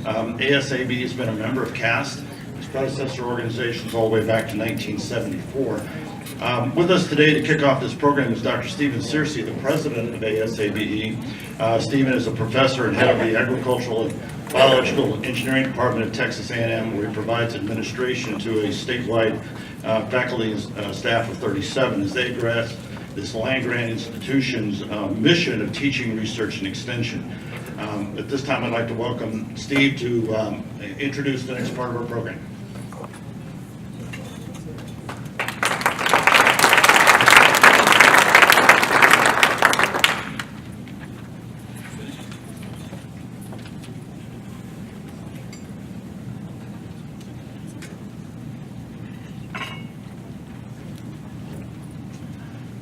ASABE has been a member of CAST, its predecessor organizations all the way back to 1974. With us today to kick off this program is Dr. Stephen Searcy, the president of ASABE. Stephen is a professor and head of the Agricultural and Biological Engineering Department at Texas A&M, where he provides administration to a statewide faculty and staff of 37 as they address this land-grant institution's mission of teaching, research, and extension. At this time, I'd like to welcome Steve to introduce the next part of our program.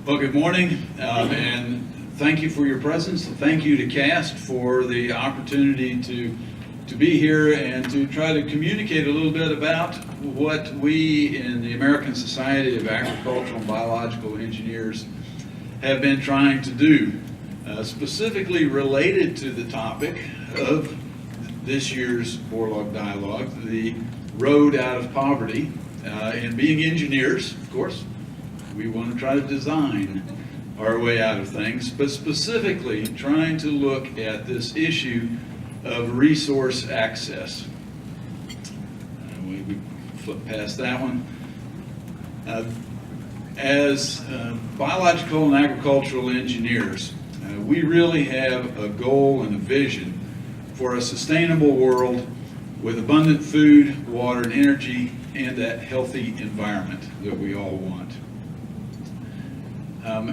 Well, good morning, and thank you for your presence. Thank you to CAST for the opportunity to be here and to try to communicate a little bit about what we in the American Society of Agricultural and Biological Engineers have been trying to do, specifically related to the topic of this year's Borlaug Dialogue, the road out of poverty, and being engineers, of course. We want to try to design our way out of things, but specifically trying to look at this issue of resource access. We flip past that one. As biological and agricultural engineers, we really have a goal and a vision for a sustainable world with abundant food, water, and energy, and that healthy environment that we all want.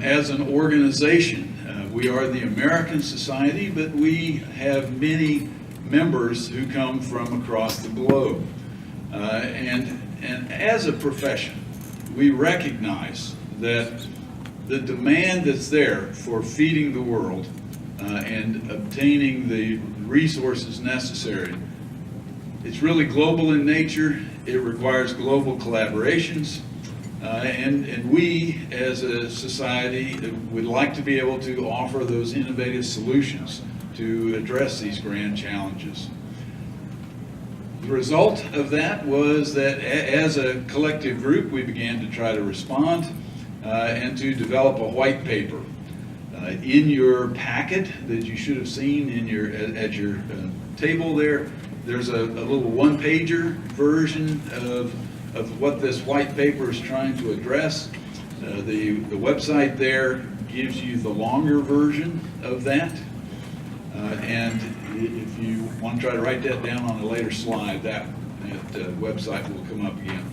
As an organization, we are the American Society, but we have many members who come from across the globe. And as a profession, we recognize that the demand that's there for feeding the world and obtaining the resources necessary, it's really global in nature. It requires global collaborations. And we, as a society, would like to be able to offer those innovative solutions to address these grand challenges. The result of that was that as a collective group, we began to try to respond and to develop a white paper. In your packet that you should have seen in at your table there, there's a little one-pager version of what this white paper is trying to address. The website there gives you the longer version of that. And if you want to try to write that down on a later slide, that website will come up again.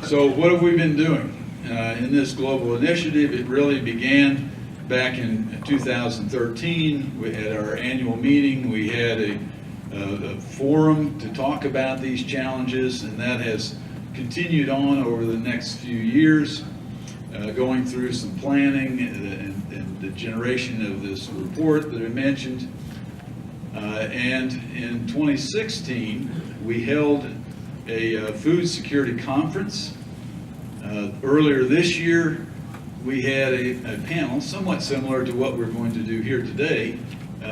So what have we been doing in this global initiative? It really began back in 2013. At our annual meeting, we had a forum to talk about these challenges, and that has continued on over the next few years, going through some planning and the generation of this report that I mentioned. And in 2016, we held a food security conference. Earlier this year, we had a panel somewhat similar to what we're going to do here today,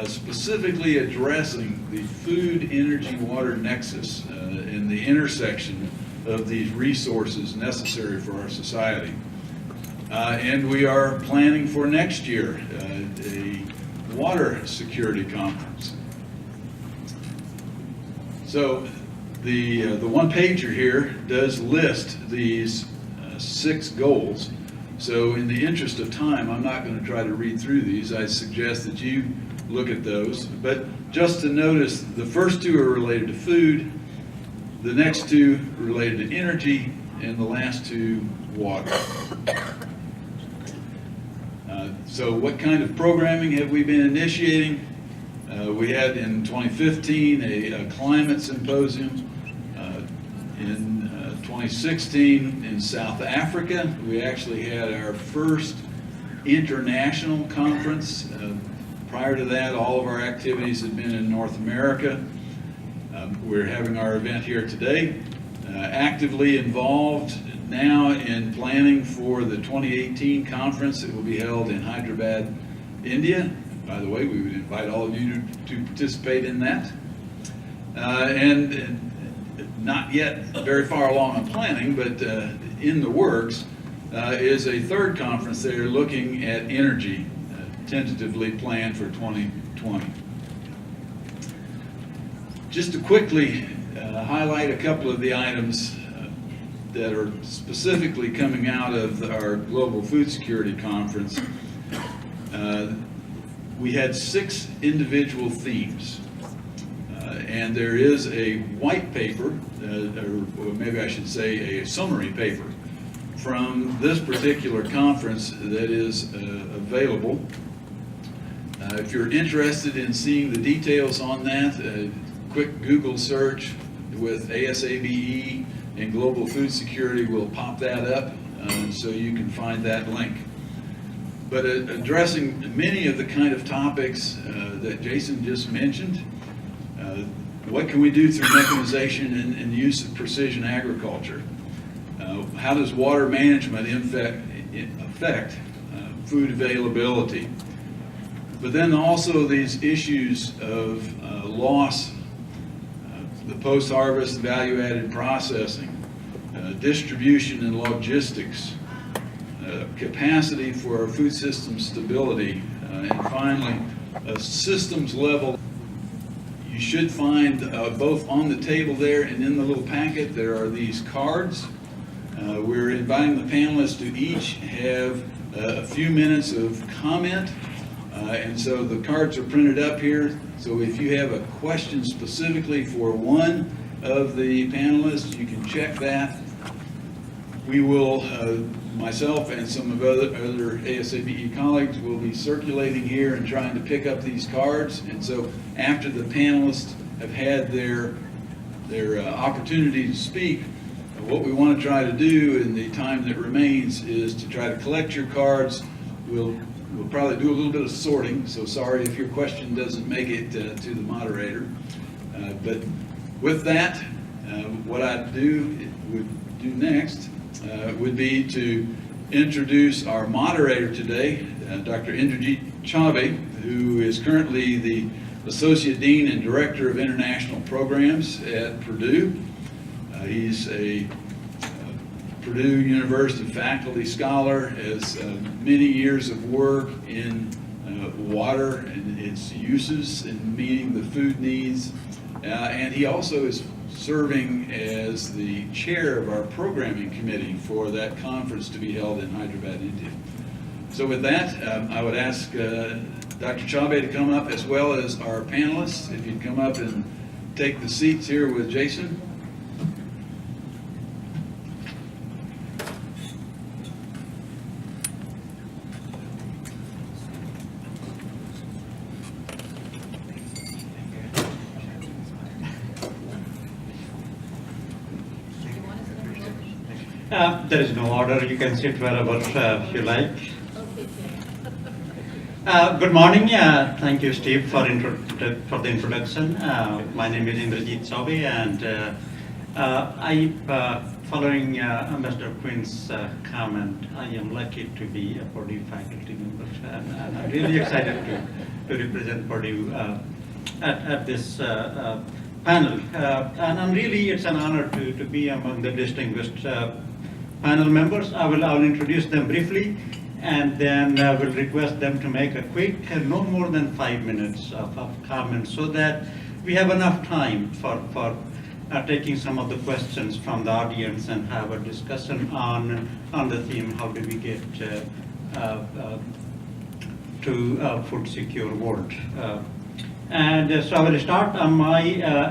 specifically addressing the food, energy, water nexus and the intersection of these resources necessary for our society. And we are planning for next year a water security conference. So the one-pager here does list these 6 goals. So in the interest of time, I'm not going to try to read through these. I suggest that you look at those, but just to notice, the first 2 are related to food, the next 2 related to energy, and the last 2 water. So what kind of programming have we been initiating? We had in 2015 a climate symposium. In 2016 in South Africa, we actually had our first international conference. Prior to that, all of our activities had been in North America. We're having our event here today. Actively involved now in planning for the 2018 conference that will be held in Hyderabad, India, by the way, we would invite all of you to participate in that. And not yet very far along in planning, but in the works, is a third conference there looking at energy, tentatively planned for 2020. Just to quickly highlight a couple of the items that are specifically coming out of our Global Food Security Conference. We had 6 individual themes, and there is a white paper, or maybe I should say a summary paper, from this particular conference that is available. If you're interested in seeing the details on that, a quick Google search with ASABE and Global Food Security will pop that up, so you can find that link. But addressing many of the kind of topics that Jason just mentioned, what can we do through mechanization and the use of precision agriculture? How does water management affect food availability? But then also these issues of loss, the post-harvest value-added processing, distribution and logistics, capacity for our food system stability, and finally, a systems level. You should find both on the table there and in the little packet, there are these cards. We're inviting the panelists to each have a few minutes of comment, and so the cards are printed up here. So if you have a question specifically for one of the panelists, you can check that. We will, myself and some of other ASABE colleagues will be circulating here and trying to pick up these cards. And so after the panelists have had their opportunity to speak, what we want to try to do in the time that remains is to try to collect your cards. We'll probably do a little bit of sorting, so sorry if your question doesn't make it to the moderator. But with that, what I would do next would be to introduce our moderator today, Dr. Indrajit Chaube, who is currently the Associate Dean and Director of International Programs at Purdue. He's a Purdue University faculty scholar, has many years of work in water and its uses in meeting the food needs, and he also is serving as the chair of our programming committee for that conference to be held in Hyderabad, India. So with that, I would ask Dr. Chaube to come up, as well as our panelists. If you'd come up and take the seats here with Jason. There is no order. You can sit wherever you like. Good morning. Thank you, Steve, for the introduction. My name is Indrajit Chaube, and following Ambassador Quinn's comment, I am lucky to be a Purdue faculty member, and I'm really excited to represent Purdue at this panel. And it's an honor to be among the distinguished panel members. I will introduce them briefly, and then will request them to make a quick, no more than 5 minutes of comments, so that we have enough time for taking some of the questions from the audience and have a discussion on the theme, how do we get to a food secure world. And so I will start on my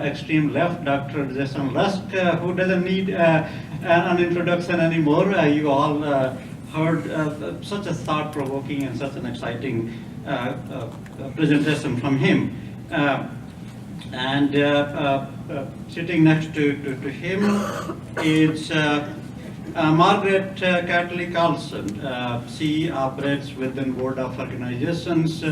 extreme left, Dr. Jason Lusk, who doesn't need an introduction anymore. You all heard such a thought-provoking and such an exciting presentation from him. Sitting next to him is Margaret Catley Carlson. She operates within board of organizations.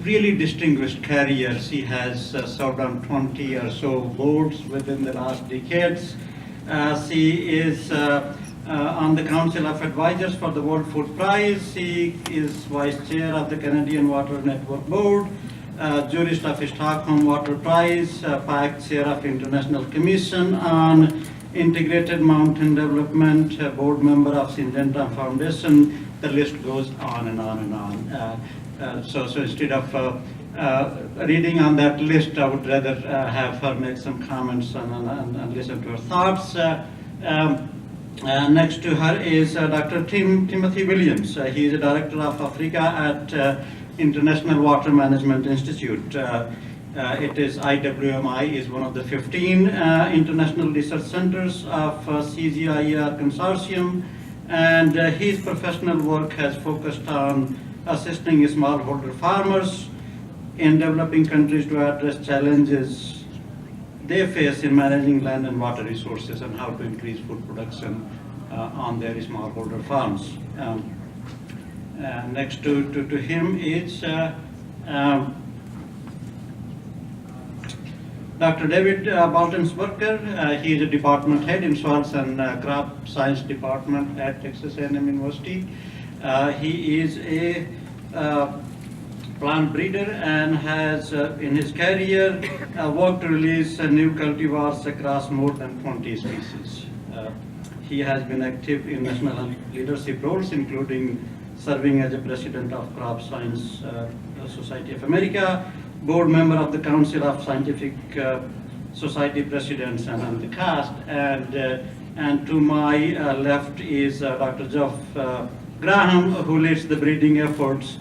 Really distinguished career. She has served on 20 or so boards within the last decades. She is on the Council of Advisors for the World Food Prize. He is Vice Chair of the Canadian Water Network Board, jurist of Stockholm Water Prize, PAC Chair of International Commission on Integrated Mountain Development, board member of Syngenta Foundation. The list goes on and on and on. So instead of reading on that list, I would rather have her make some comments and listen to her thoughts. Next to her is Dr. Timothy Williams. He is a Director of Africa at International Water Management Institute. It is IWMI is one of the 15 international research centers of CGIER consortium, and his professional work has focused on assisting smallholder farmers in developing countries to address challenges they face in managing land and water resources and how to increase food production on their smallholder farms. Next to him is Dr. David Baltensperger. He is a department head in Soils and Crop Science Department at Texas A&M University. He is a plant breeder and has, in his career, worked to release new cultivars across more than 20 species. He has been active in national leadership roles, including serving as a president of Crop Science Society of America, board member of the Council of Scientific Society Presidents and the CAST, and to my left is Dr. Geoff Graham, who leads the breeding efforts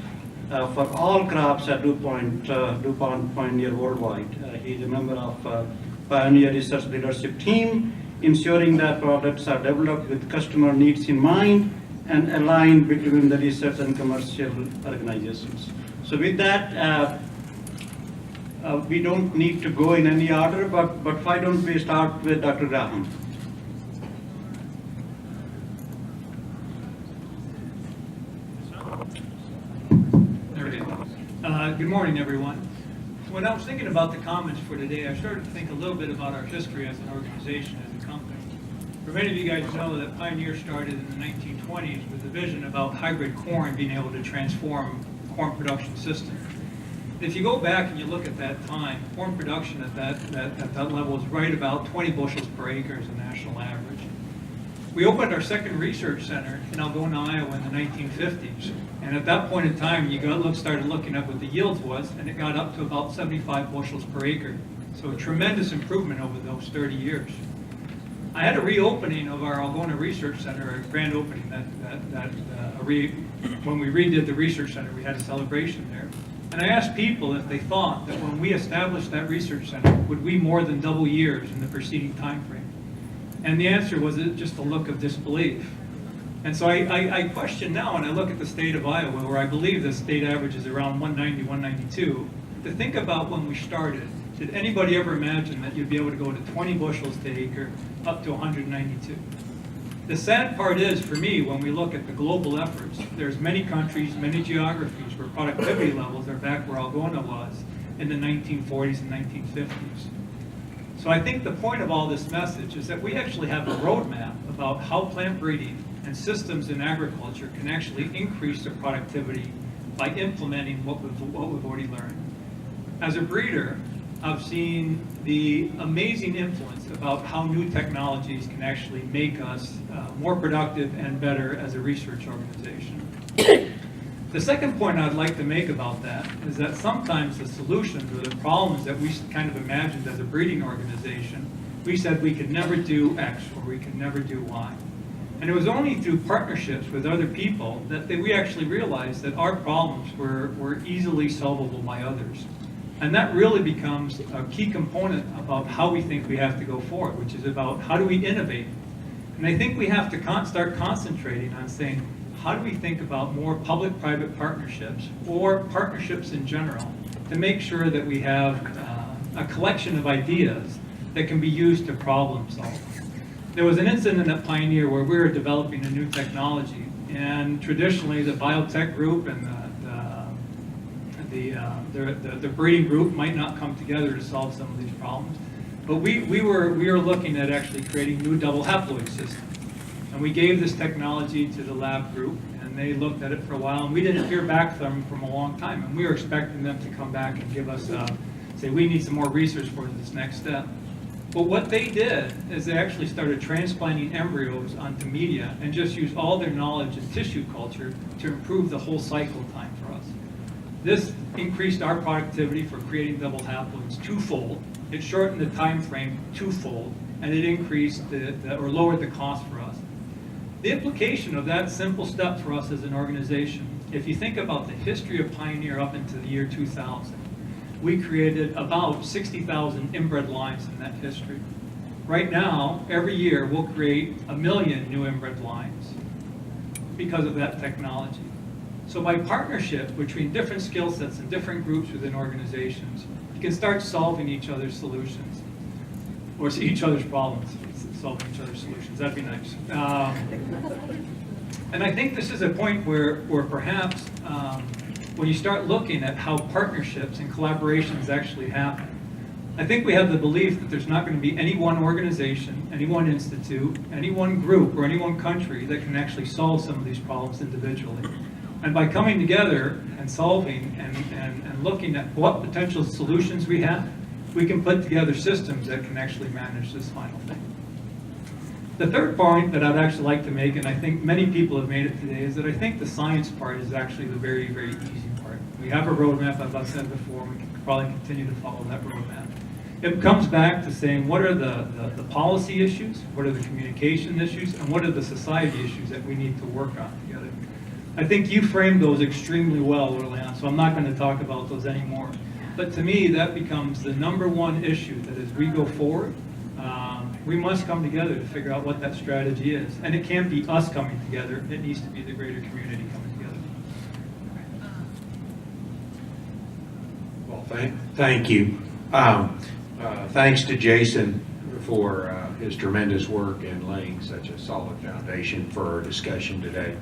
for all crops at DuPont Pioneer Worldwide. He is a member of Pioneer Research Leadership Team, ensuring that products are developed with customer needs in mind and aligned between the research and commercial organizations. So with that, we don't need to go in any order, but why don't we start with Dr. Graham? There we go. Good morning, everyone. When I was thinking about the comments for today, I started to think a little bit about our history as an organization, as a company. For many of you guys know that Pioneer started in the 1920s with a vision about hybrid corn being able to transform corn production system. If you go back and you look at that time, corn production at that level was right about 20 bushels per acre as a national average. We opened our second research center in Algona, Iowa in the 1950s. And at that point in time, you started looking at what the yields was, and it got up to about 75 bushels per acre. So a tremendous improvement over those 30 years. I had a reopening of our Algona Research Center, a grand opening when we redid the research center, we had a celebration there. And I asked people if they thought that when we established that research center, would we more than double years in the preceding time frame? And the answer was just a look of disbelief. And so I question now, when I look at the state of Iowa, where I believe the state average is around 190, 192, to think about when we started. Did anybody ever imagine that you'd be able to go to 20 bushels per acre up to 192? The sad part is, for me, when we look at the global efforts, there's many countries, many geographies where productivity levels are back where Algona was in the 1940s and 1950s. So I think the point of all this message is that we actually have a roadmap about how plant breeding and systems in agriculture can actually increase their productivity by implementing what we've already learned. As a breeder, I've seen the amazing influence about how new technologies can actually make us more productive and better as a research organization. The second point I'd like to make about that is that sometimes the solutions or the problems that we kind of imagined as a breeding organization, we said we could never do X or we could never do Y. And it was only through partnerships with other people that we actually realized that our problems were easily solvable by others. And that really becomes a key component about how we think we have to go forward, which is about how do we innovate. And I think we have to start concentrating on saying, how do we think about more public-private partnerships or partnerships in general to make sure that we have a collection of ideas that can be used to problem solve. There was an incident at Pioneer where we were developing a new technology, and traditionally the biotech group and the breeding group might not come together to solve some of these problems. But we were looking at actually creating new double haploid systems. And we gave this technology to the lab group, and they looked at it for a while, and we didn't hear back from them from a long time. And we were expecting them to come back and give us, say, we need some more research for this next step. But what they did is they actually started transplanting embryos onto media and just used all their knowledge in tissue culture to improve the whole cycle time for us. This increased our productivity for creating double haploids twofold. It shortened the time frame twofold, and it increased or lowered the cost for us. The implication of that simple step for us as an organization, if you think about the history of Pioneer up into the year 2000, we created about 60,000 inbred lines in that history. Right now, every year, we'll create 1 million new inbred lines because of that technology. So by partnership between different skill sets and different groups within organizations, you can start solving each other's solutions, or each other's problems, solving each other's solutions. That'd be nice. And I think this is a point where perhaps when you start looking at how partnerships and collaborations actually happen, I think we have the belief that there's not going to be any one organization, any one institute, any one group, or any one country that can actually solve some of these problems individually. And by coming together and solving and looking at what potential solutions we have, we can put together systems that can actually manage this final thing. The third point that I'd actually like to make, and I think many people have made it today, is that I think the science part is actually the very, very easy part. We have a roadmap, as I've said before, we can probably continue to follow that roadmap. It comes back to saying what are the policy issues, what are the communication issues, and what are the society issues that we need to work on together. I think you framed those extremely well early on, so I'm not going to talk about those anymore. But to me, that becomes the #1 issue, that as we go forward, we must come together to figure out what that strategy is. And it can't be us coming together, it needs to be the greater community coming together. Well, thank you. Thanks to Jason for his tremendous work in laying such a solid foundation for our discussion today.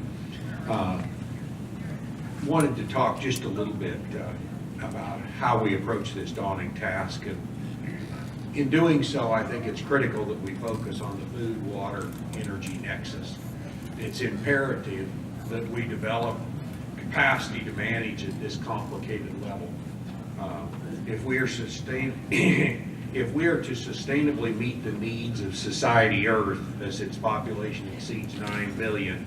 Wanted to talk just a little bit about how we approach this daunting task. And in doing so, I think it's critical that we focus on the food, water, energy nexus. It's imperative that we develop capacity to manage at this complicated level. If we are to sustainably meet the needs of society Earth as its population exceeds 9 billion,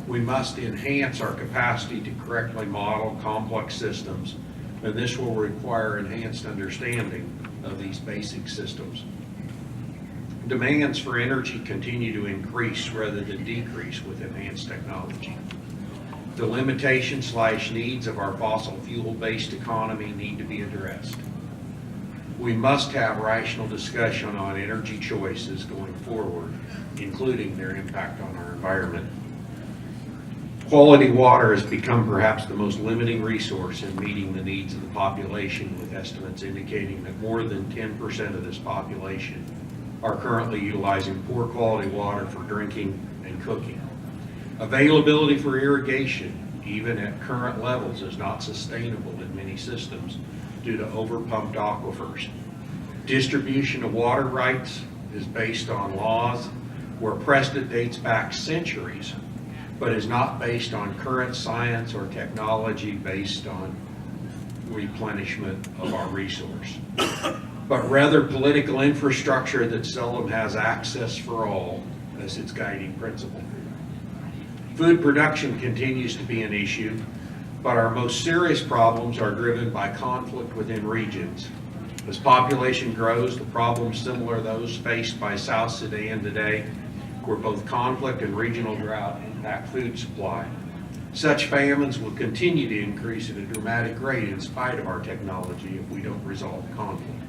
we must enhance our capacity to correctly model complex systems, and this will require enhanced understanding of these basic systems. Demands for energy continue to increase rather than decrease with enhanced technology. The limitations/needs of our fossil fuel-based economy need to be addressed. We must have rational discussion on energy choices going forward, including their impact on our environment. Quality water has become perhaps the most limiting resource in meeting the needs of the population, with estimates indicating that more than 10% of this population are currently utilizing poor quality water for drinking and cooking. Availability for irrigation, even at current levels, is not sustainable in many systems due to overpumped aquifers. Distribution of water rights is based on laws where precedent dates back centuries, but is not based on current science or technology based on replenishment of our resource, but rather political infrastructure that seldom has access for all as its guiding principle. Food production continues to be an issue, but our most serious problems are driven by conflict within regions. As population grows, the problems similar to those faced by South Sudan today, where both conflict and regional drought impact food supply. Such famines will continue to increase at a dramatic rate in spite of our technology if we don't resolve conflict.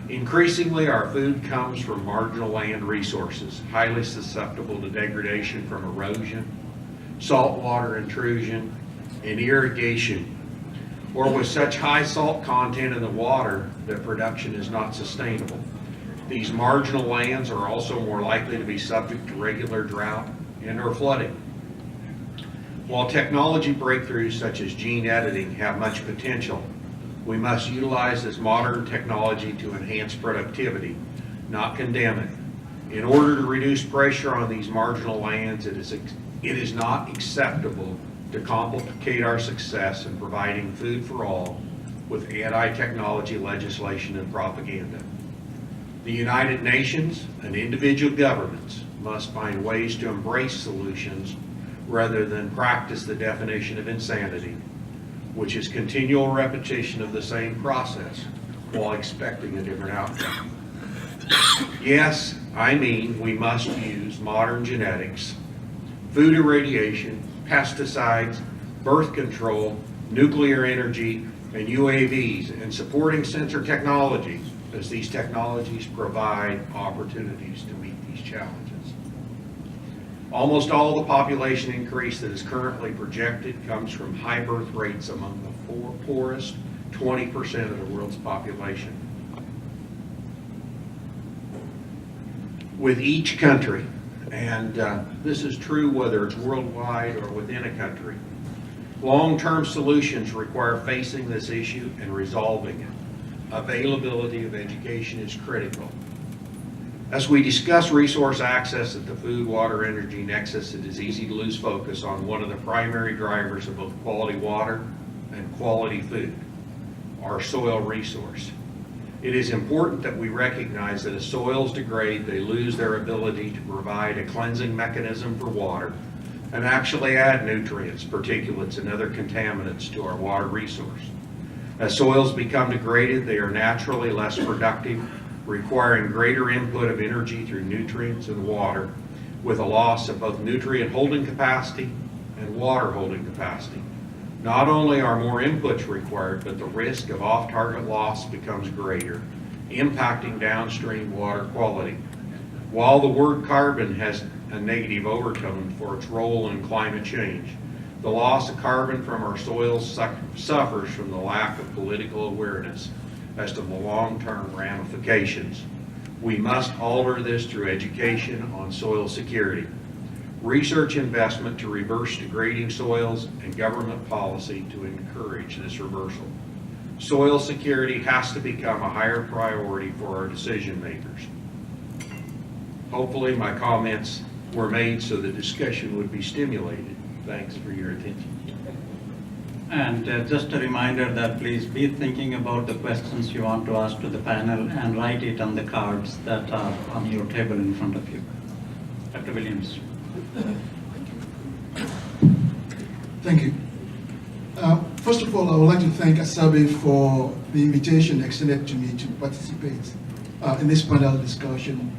Increasingly, our food comes from marginal land resources, highly susceptible to degradation from erosion, saltwater intrusion, and irrigation, or with such high salt content in the water that production is not sustainable. These marginal lands are also more likely to be subject to regular drought and/or flooding. While technology breakthroughs such as gene editing have much potential, we must utilize this modern technology to enhance productivity, not condemn it. In order to reduce pressure on these marginal lands, it is not acceptable to complicate our success in providing food for all with anti-technology legislation and propaganda. The United Nations and individual governments must find ways to embrace solutions rather than practice the definition of insanity, which is continual repetition of the same process while expecting a different outcome. Yes, I mean we must use modern genetics, food irradiation, pesticides, birth control, nuclear energy, and UAVs, and supporting sensor technology, as these technologies provide opportunities to meet these challenges. Almost all the population increase that is currently projected comes from high birth rates among the poorest 20% of the world's population. With each country, and this is true whether it's worldwide or within a country, long-term solutions require facing this issue and resolving it. Availability of education is critical. As we discuss resource access at the Food, Water, Energy Nexus, it is easy to lose focus on one of the primary drivers of both quality water and quality food, our soil resource. It is important that we recognize that as soils degrade, they lose their ability to provide a cleansing mechanism for water and actually add nutrients, particulates, and other contaminants to our water resource. As soils become degraded, they are naturally less productive, requiring greater input of energy through nutrients and water, with a loss of both nutrient holding capacity and water holding capacity. Not only are more inputs required, but the risk of off-target loss becomes greater, impacting downstream water quality. While the word carbon has a negative overtone for its role in climate change, the loss of carbon from our soils suffers from the lack of political awareness as to the long-term ramifications. We must alter this through education on soil security, research investment to reverse degrading soils, and government policy to encourage this reversal. Soil security has to become a higher priority for our decision makers. Hopefully my comments were made so the discussion would be stimulated. Thanks for your attention. And just a reminder that please be thinking about the questions you want to ask to the panel and write it on the cards that are on your table in front of you. Dr. Williams. Thank you. First of all, I would like to thank ASABE for the invitation extended to me to participate in this panel discussion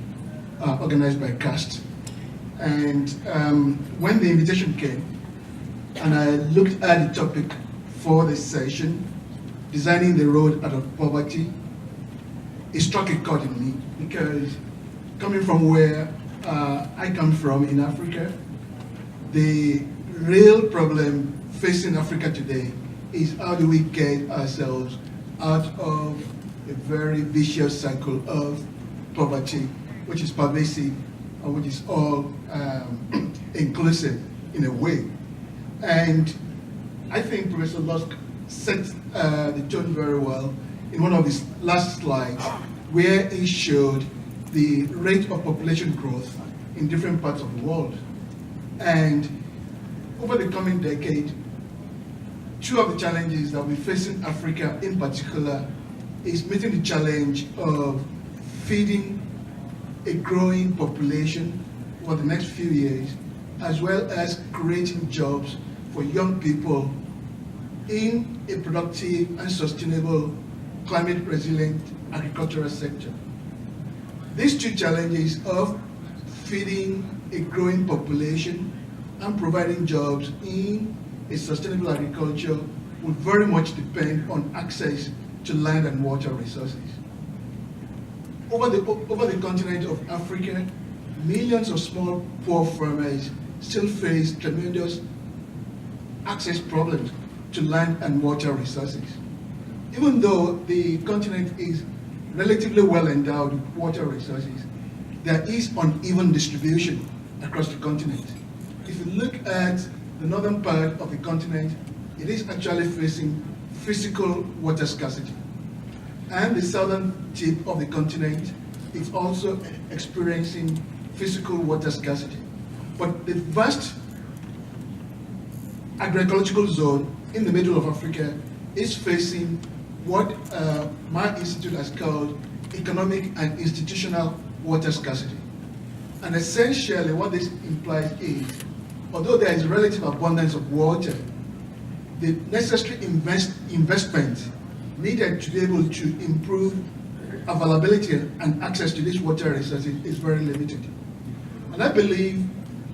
organized by CAST. And when the invitation came, and I looked at the topic for this session, designing the road out of poverty, it struck a chord in me because coming from where I come from in Africa, the real problem facing Africa today is how do we get ourselves out of a very vicious cycle of poverty, which is pervasive and which is all inclusive in a way. And I think Professor Lusk set the tone very well in one of his last slides, where he showed the rate of population growth in different parts of the world. And over the coming decade, two of the challenges that we face in Africa in particular is meeting the challenge of feeding a growing population for the next few years, as well as creating jobs for young people in a productive and sustainable climate resilient agricultural sector. These two challenges of feeding a growing population and providing jobs in a sustainable agriculture will very much depend on access to land and water resources. Over the continent of Africa, millions of small poor farmers still face tremendous access problems to land and water resources. Even though the continent is relatively well endowed with water resources, there is uneven distribution across the continent. If you look at the northern part of the continent, it is actually facing physical water scarcity. And the southern tip of the continent it's also experiencing physical water scarcity. But the vast agricultural zone in the middle of Africa is facing what my institute has called economic and institutional water scarcity. And essentially what this implies is, although there is relative abundance of water, the necessary investment needed to be able to improve availability and access to this water resources is very limited. And I believe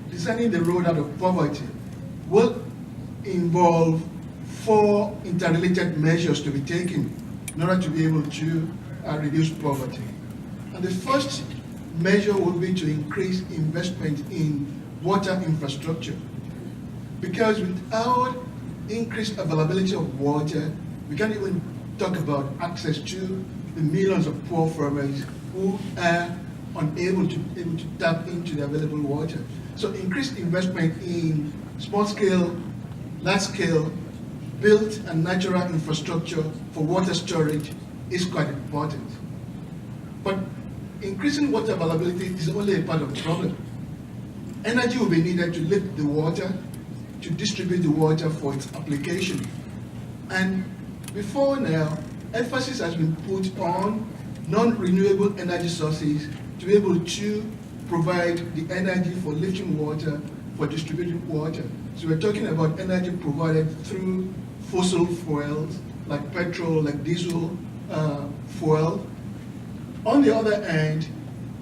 designing the road out of poverty will involve 4 interrelated measures to be taken in order to be able to reduce poverty. And the first measure would be to increase investment in water infrastructure. Because without increased availability of water, we can't even talk about access to the millions of poor farmers who are unable to tap into the available water. So increased investment in small-scale, large-scale, built and natural infrastructure for water storage is quite important. But increasing water availability is only a part of the problem. Energy will be needed to lift the water, to distribute the water for its application. And before now, emphasis has been put on non-renewable energy sources to be able to provide the energy for lifting water, for distributing water. So we're talking about energy provided through fossil fuels, like petrol, like diesel fuel. On the other hand,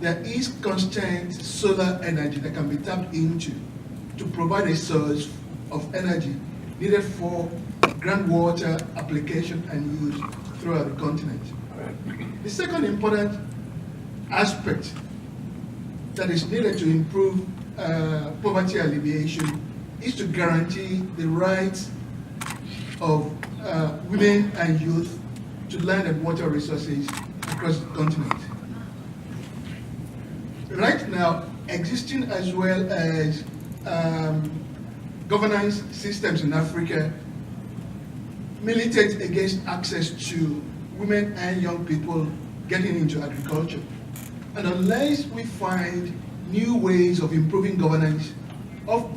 there is constant solar energy that can be tapped into to provide a source of energy needed for groundwater application and use throughout the continent. The second important aspect that is needed to improve poverty alleviation is to guarantee the rights of women and youth to land and water resources across the continent. Right now, existing as well as governance systems in Africa militate against access to women and young people getting into agriculture. And unless we find new ways of improving governance, of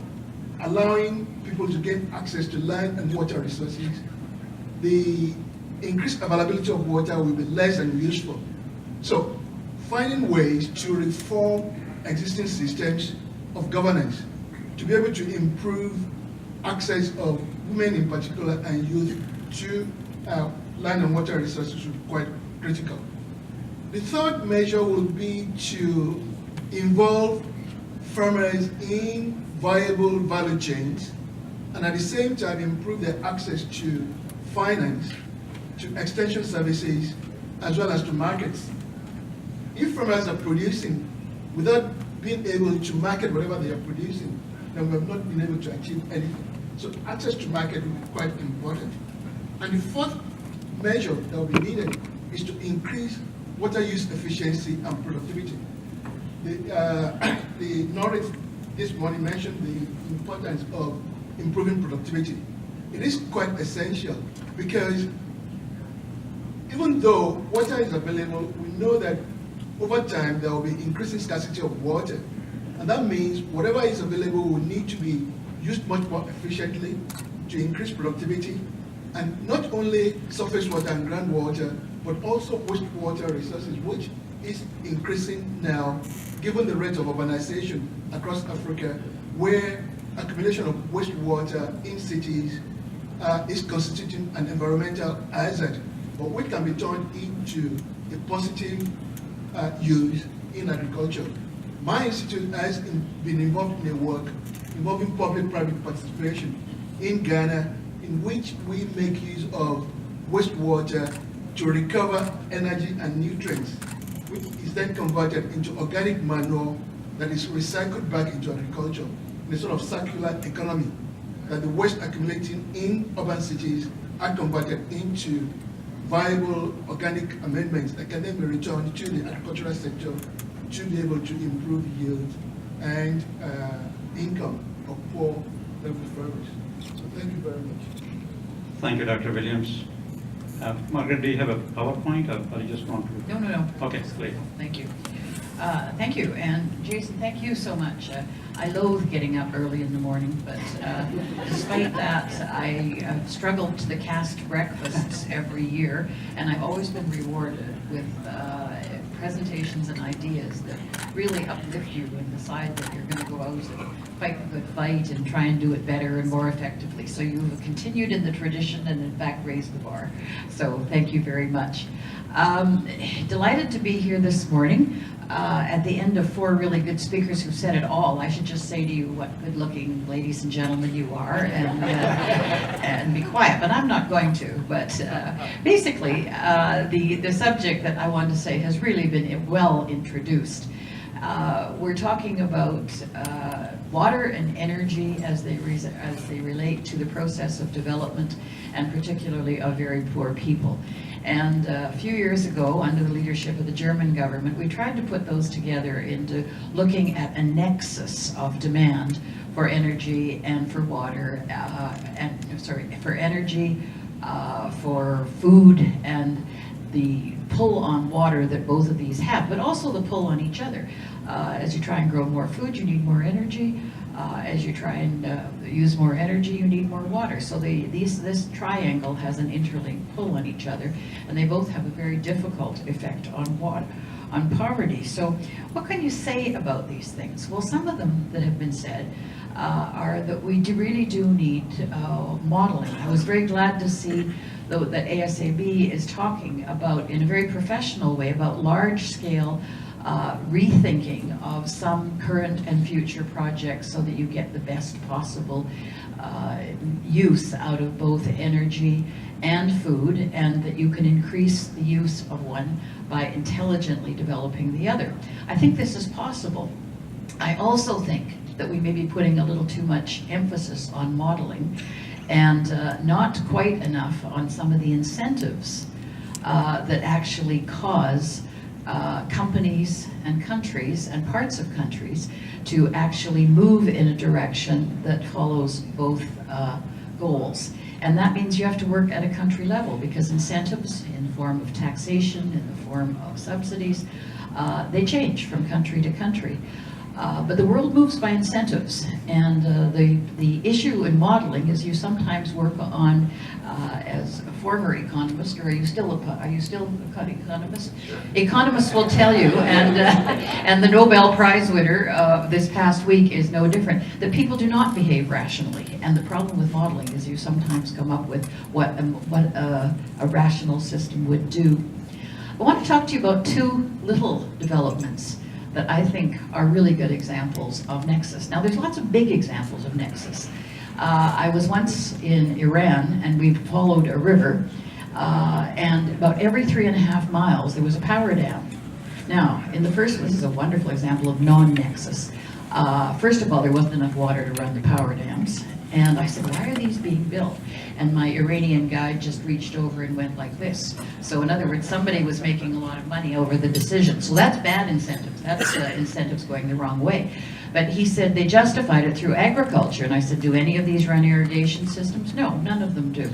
allowing people to gain access to land and water resources, the increased availability of water will be less than useful. So finding ways to reform existing systems of governance to be able to improve access of women in particular and youth to land and water resources will be quite critical. The third measure will be to involve farmers in viable value chains and at the same time improve their access to finance, to extension services, as well as to markets. If farmers are producing without being able to market whatever they are producing, then we have not been able to achieve anything. So access to market will be quite important. And the fourth measure that will be needed is to increase water use efficiency and productivity. The narrative this morning mentioned the importance of improving productivity. It is quite essential because even though water is available, we know that over time there will be increasing scarcity of water. And that means whatever is available will need to be used much more efficiently to increase productivity. And not only surface water and groundwater, but also wastewater resources, which is increasing now, given the rate of urbanization across Africa, where accumulation of wastewater in cities is constituting an environmental hazard, but which can be turned into a positive use in agriculture. My institute has been involved in a work involving public-private participation in Ghana, in which we make use of wastewater to recover energy and nutrients, which is then converted into organic manure that is recycled back into agriculture in a sort of circular economy, that the waste accumulating in urban cities are converted into viable organic amendments that can then be returned to the agricultural sector to be able to improve yield and income of poor level farmers. So thank you very much. Thank you, Dr. Williams. Margaret, do you have a PowerPoint or you just want to? No. Okay, great. Thank you. Thank you, and Jason, thank you so much. I loathe getting up early in the morning, but despite that, I struggled to the cast breakfasts every year, and I've always been rewarded with presentations and ideas that really uplift you and decide that you're going to go out and fight the good fight and try and do it better and more effectively. So you've continued in the tradition and in fact raised the bar. So thank you very much. Delighted to be here this morning. At the end of 4 really good speakers who said it all, I should just say to you what good-looking ladies and gentlemen you are, and be quiet. But I'm not going to. But basically, the subject that I wanted to say has really been well introduced. We're talking about water and energy as they relate to the process of development, and particularly of very poor people. And a few years ago, under the leadership of the German government, we tried to put those together into looking at a nexus of demand for energy and for water, for energy, for food, and the pull on water that both of these have, but also the pull on each other. As you try and grow more food, you need more energy. As you try and use more energy, you need more water. So this triangle has an interlinked pull on each other, and they both have a very difficult effect on water, on poverty. So what can you say about these things? Well, some of them that have been said are that we really do need modeling. I was very glad to see that ASABE is talking about, in a very professional way, about large-scale rethinking of some current and future projects so that you get the best possible use out of both energy and food, and that you can increase the use of one by intelligently developing the other. I think this is possible. I also think that we may be putting a little too much emphasis on modeling and not quite enough on some of the incentives that actually cause companies and countries and parts of countries to actually move in a direction that follows both goals. And that means you have to work at a country level, because incentives in the form of taxation, in the form of subsidies, they change from country to country. But the world moves by incentives, and the issue in modeling is you sometimes work on, as a former economist, or are you still an economist? Sure. Economists will tell you, and the Nobel Prize winner this past week is no different, that people do not behave rationally. And the problem with modeling is you sometimes come up with what a rational system would do. I want to talk to you about 2 little developments that I think are really good examples of Nexus. Now, there's lots of big examples of Nexus. I was once in Iran, and we followed a river, and about every 3.5 miles there was a power dam. Now, this is a wonderful example of non-Nexus. First of all, there wasn't enough water to run the power dams. And I said, why are these being built? And my Iranian guide just reached over and went like this. So in other words, somebody was making a lot of money over the decision. So that's bad incentives. That's incentives going the wrong way. But he said they justified it through agriculture. And I said, do any of these run irrigation systems? No, none of them do.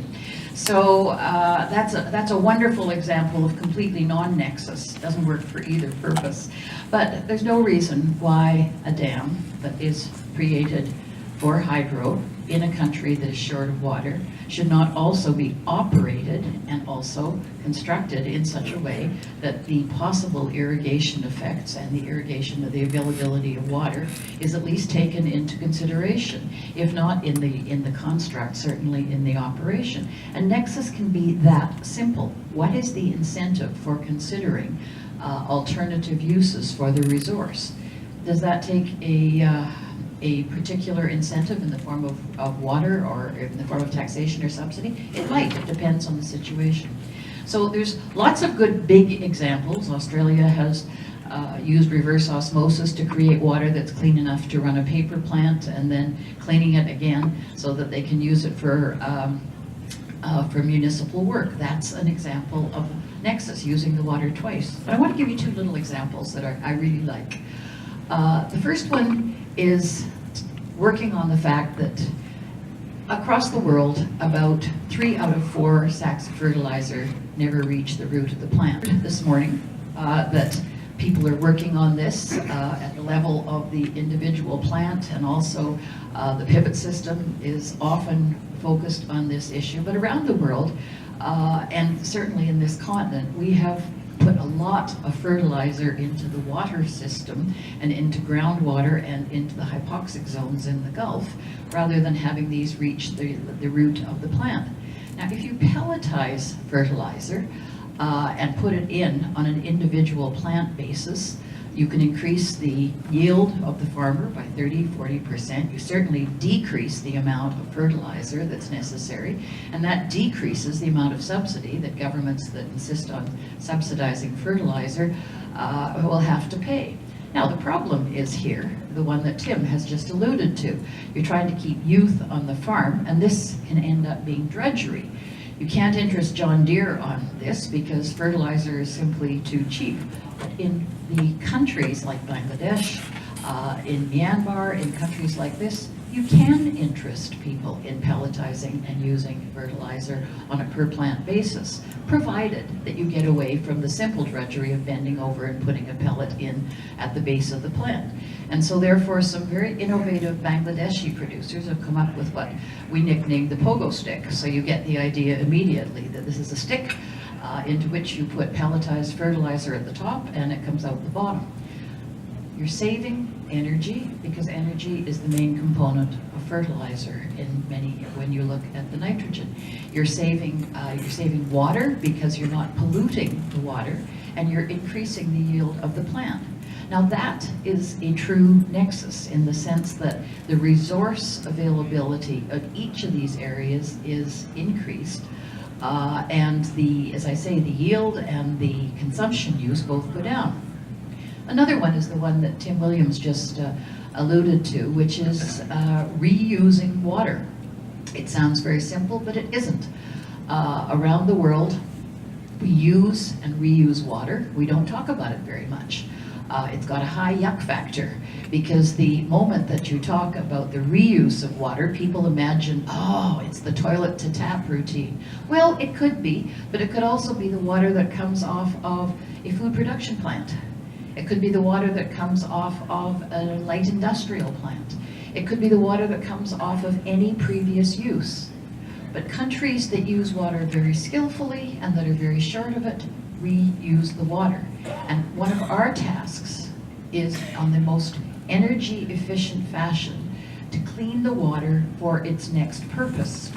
So that's a wonderful example of completely non-nexus. Doesn't work for either purpose. But there's no reason why a dam that is created for hydro in a country that is short of water should not also be operated and also constructed in such a way that the possible irrigation effects and the irrigation of the availability of water is at least taken into consideration, if not in the construct, certainly in the operation. And Nexus can be that simple. What is the incentive for considering alternative uses for the resource? Does that take a particular incentive in the form of water, or in the form of taxation or subsidy? It might. It depends on the situation. So there's lots of good big examples. Australia has used reverse osmosis to create water that's clean enough to run a paper plant, and then cleaning it again so that they can use it for municipal work. That's an example of Nexus, using the water twice. But I want to give you 2 little examples that I really like. The first one is working on the fact that across the world, about 3 out of 4 sacks of fertilizer never reach the root of the plant. This morning, that People are working on this at the level of the individual plant, and also the pivot system is often focused on this issue. But around the world, and certainly in this continent, we have put a lot of fertilizer into the water system and into groundwater and into the hypoxic zones in the Gulf, rather than having these reach the root of the plant. Now, if you pelletize fertilizer and put it in on an individual plant basis, you can increase the yield of the farmer by 30–40%. You certainly decrease the amount of fertilizer that's necessary, and that decreases the amount of subsidy that governments that insist on subsidizing fertilizer will have to pay. Now, the problem is here, the one that Tim has just alluded to. You're trying to keep youth on the farm, and this can end up being drudgery. You can't interest John Deere on this because fertilizer is simply too cheap. But in the countries like Bangladesh, in Myanmar, in countries like this, you can interest people in pelletizing and using fertilizer on a per plant basis, provided that you get away from the simple drudgery of bending over and putting a pellet in at the base of the plant. And so therefore some very innovative Bangladeshi producers have come up with what we nicknamed the Pogo Stick. So you get the idea immediately that this is a stick into which you put pelletized fertilizer at the top and it comes out the bottom. You're saving energy because energy is the main component of fertilizer in many, when you look at the nitrogen. You're saving water because you're not polluting the water, and you're increasing the yield of the plant. Now that is a true nexus in the sense that the resource availability of each of these areas is increased, and as I say, the yield and the consumption use both go down. Another one is the one that Tim Williams just alluded to, which is reusing water. It sounds very simple, but it isn't. Around the world, we use and reuse water. We don't talk about it very much. It's got a high yuck factor because the moment that you talk about the reuse of water, people imagine, oh, it's the toilet to tap routine. Well, it could be, but it could also be the water that comes off of a food production plant. It could be the water that comes off of a light industrial plant. It could be the water that comes off of any previous use. But countries that use water very skillfully and that are very short of it reuse the water. And one of our tasks is, on the most energy efficient fashion, to clean the water for its next purpose.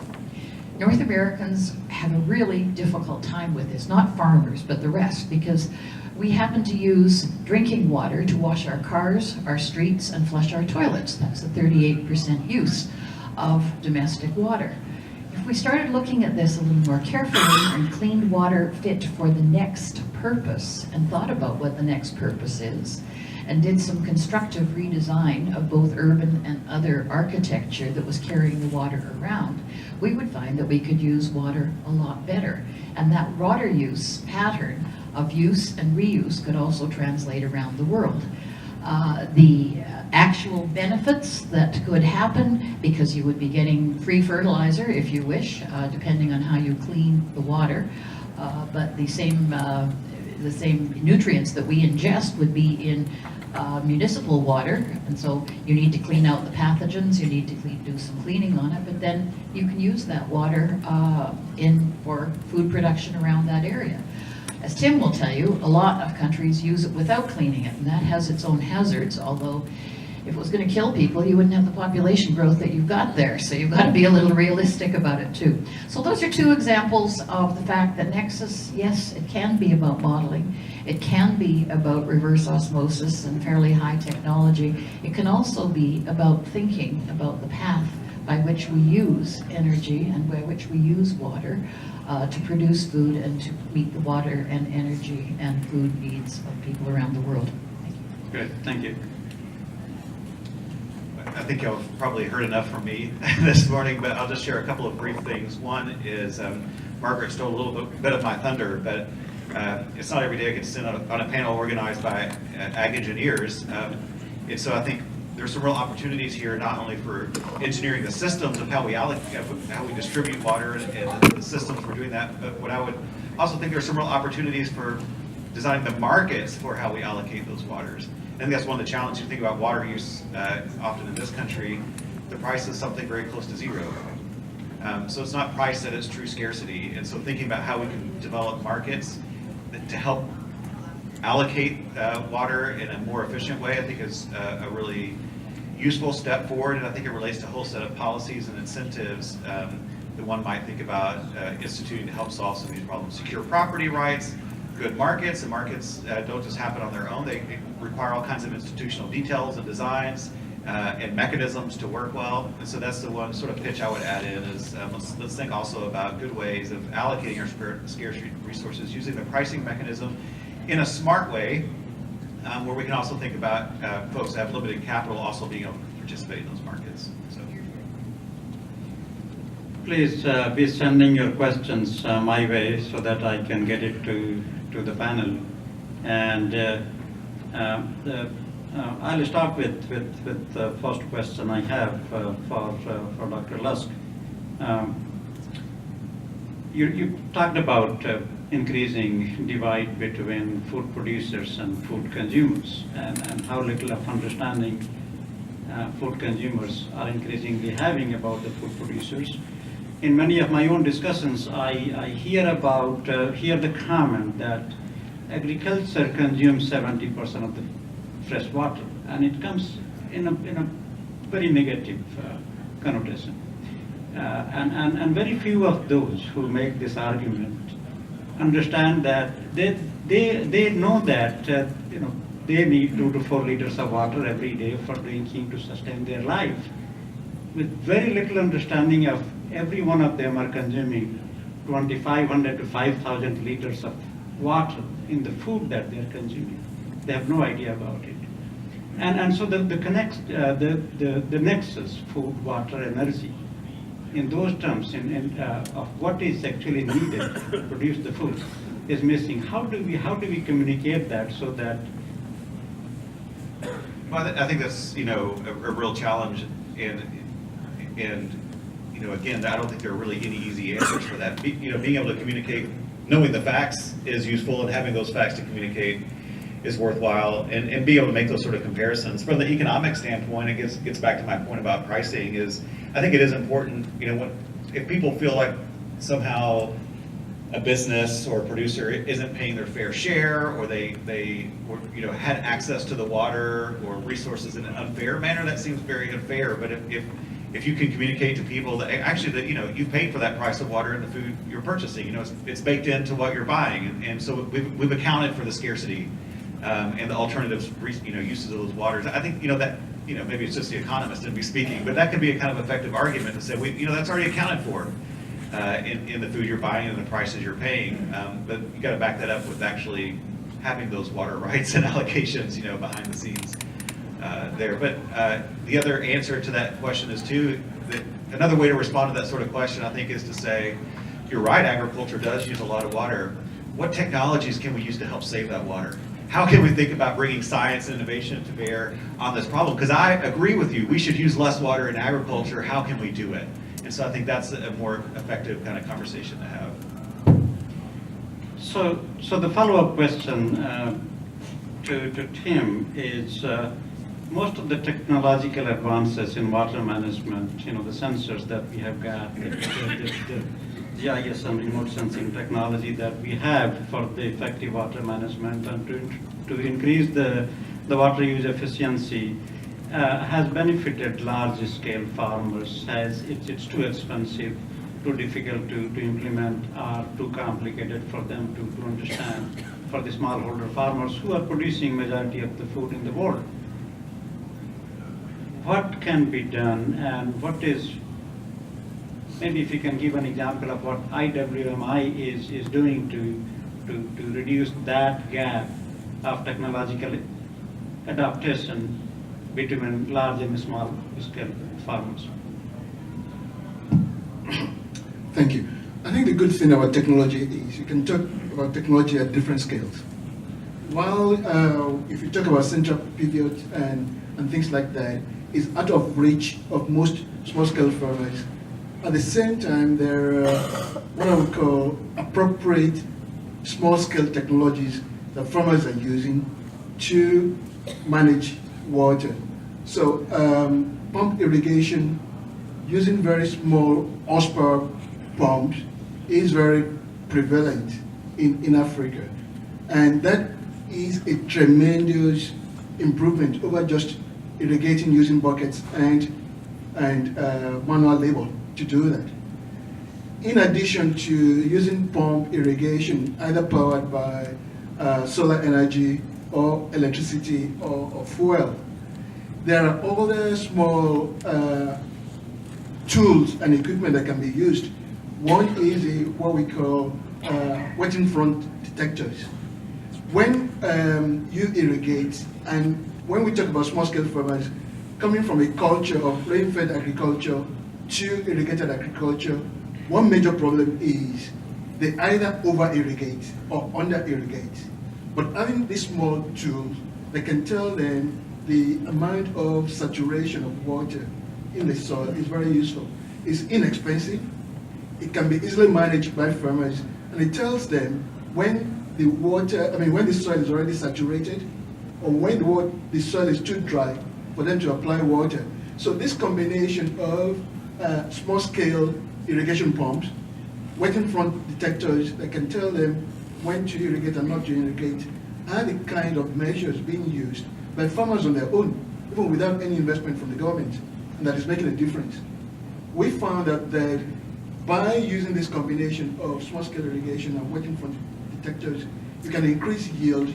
North Americans have a really difficult time with this, not farmers, but the rest, because we happen to use drinking water to wash our cars, our streets, and flush our toilets. That's the 38% use of domestic water. If we started looking at this a little more carefully and cleaned water fit for the next purpose and thought about what the next purpose is, and did some constructive redesign of both urban and other architecture that was carrying the water around, we would find that we could use water a lot better. And that water use pattern of use and reuse could also translate around the world. The actual benefits that could happen, because you would be getting free fertilizer if you wish, depending on how you clean the water, but the same nutrients that we ingest would be in municipal water, and so you need to clean out the pathogens, you need to do some cleaning on it, but then you can use that water for food production around that area. As Tim will tell you, a lot of countries use it without cleaning it, and that has its own hazards, although if it was going to kill people, you wouldn't have the population growth that you've got there, so you've got to be a little realistic about it too. So those are two examples of the fact that Nexus, yes, it can be about modeling, it can be about reverse osmosis and fairly high technology. It can also be about thinking about the path by which we use energy and by which we use water to produce food and to meet the water and energy and food needs of people around the world. Thank you. Good, thank you. I think you've probably heard enough from me this morning, but I'll just share a couple of brief things. One is Margaret stole a little bit of my thunder, but it's not every day I get to sit on a panel organized by ag engineers. And so I think there's some real opportunities here, not only for engineering the systems of how we allocate, how we distribute water and the systems for doing that, but what I would also think there's some real opportunities for designing the markets for how we allocate those waters. I think that's one of the challenges. You think about water use often in this country, the price is something very close to zero. So it's not priced at its true scarcity. And so thinking about how we can develop markets to help allocate water in a more efficient way, I think is a really useful step forward. And I think it relates to a whole set of policies and incentives that one might think about instituting to help solve some of these problems. Secure property rights, good markets, and markets don't just happen on their own. They require all kinds of institutional details and designs and mechanisms to work well. And so that's the one sort of pitch I would add in is let's think also about good ways of allocating our scarce resources using the pricing mechanism in a smart way, where we can also think about folks that have limited capital also being able to participate in those markets. So. Please be sending your questions my way so that I can get it to the panel. And I'll start with the first question I have for Dr. Lusk. You talked about increasing divide between food producers and food consumers, and how little of understanding food consumers are increasingly having about the food producers. In many of my own discussions, I hear the comment that agriculture consumes 70% of the fresh water, and it comes in a very negative connotation. And very few of those who make this argument understand that they know that they need 2 to 4 liters of water every day for drinking to sustain their life, with very little understanding of every one of them are consuming 2,500 to 5,000 liters of water in the food that they're consuming. They have no idea about it. And so the nexus, food, water, energy, in those terms, of what is actually needed to produce the food is missing. How do we communicate that so that? Well, I think that's a real challenge, and again, I don't think there are really any easy answers for that. Being able to communicate, knowing the facts is useful, and having those facts to communicate is worthwhile, and be able to make those sort of comparisons. From the economic standpoint, it gets back to my point about pricing, is I think it is important, if people feel like somehow a business or a producer isn't paying their fair share, or they had access to the water or resources in an unfair manner, that seems very unfair. But if you can communicate to people that actually you've paid for that price of water in the food you're purchasing, it's baked into what you're buying, and so we've accounted for the scarcity and the alternatives, uses of those waters. I think that maybe it's just the economist in me speaking, but that could be a kind of effective argument to say that's already accounted for in the food you're buying and the prices you're paying. But you got to back that up with actually having those water rights and allocations, behind the scenes there. But the other answer to that question is another way to respond to that sort of question, I think, is to say, you're right, agriculture does use a lot of water. What technologies can we use to help save that water? How can we think about bringing science and innovation to bear on this problem? Because I agree with you, we should use less water in agriculture. How can we do it? And so I think that's a more effective kind of conversation to have. So the follow-up question to Tim is, most of the technological advances in water management, the sensors that we have got, the GIS and remote sensing technology that we have for the effective water management and to increase the water use efficiency has benefited large-scale farmers. It's too expensive, too difficult to implement, or too complicated for them to understand for the smallholder farmers who are producing majority of the food in the world. What can be done, and what is, maybe if you can give an example of what IWMI is doing to reduce that gap of technological adaptation between large and small scale farmers. Thank you. I think the good thing about technology is you can talk about technology at different scales. While if you talk about central pivot and things like that, is out of reach of most small-scale farmers. At the same time, there are what I would call appropriate small-scale technologies that farmers are using to manage water. So pump irrigation using very small horsepower pumps is very prevalent in Africa. And that is a tremendous improvement over just irrigating using buckets and manual labor to do that. In addition to using pump irrigation, either powered by solar energy or electricity or fuel, there are other small tools and equipment that can be used. One is what we call wetting front detectors. When you irrigate, and when we talk about small-scale farmers, coming from a culture of rain-fed agriculture to irrigated agriculture, one major problem is they either over-irrigate or under-irrigate. But having these small tools that can tell them the amount of saturation of water in the soil is very useful. It's inexpensive, it can be easily managed by farmers, and it tells them when the water, when the soil is already saturated, or when the soil is too dry for them to apply water. So this combination of small-scale irrigation pumps, wetting front detectors that can tell them when to irrigate and not to irrigate, are the kind of measures being used by farmers on their own, even without any investment from the government, and that is making a difference. We found that by using this combination of small-scale irrigation and wetting front detectors, you can increase yield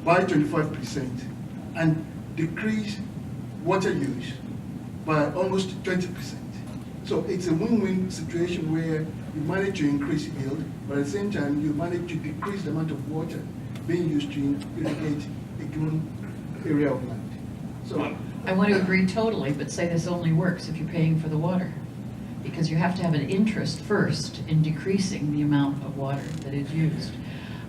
by 25% and decrease water use by almost 20%. So it's a win-win situation where you manage to increase yield, but at the same time you manage to decrease the amount of water being used to irrigate a given area of land. So I want to agree totally, but say this only works if you're paying for the water. Because you have to have an interest first in decreasing the amount of water that is used.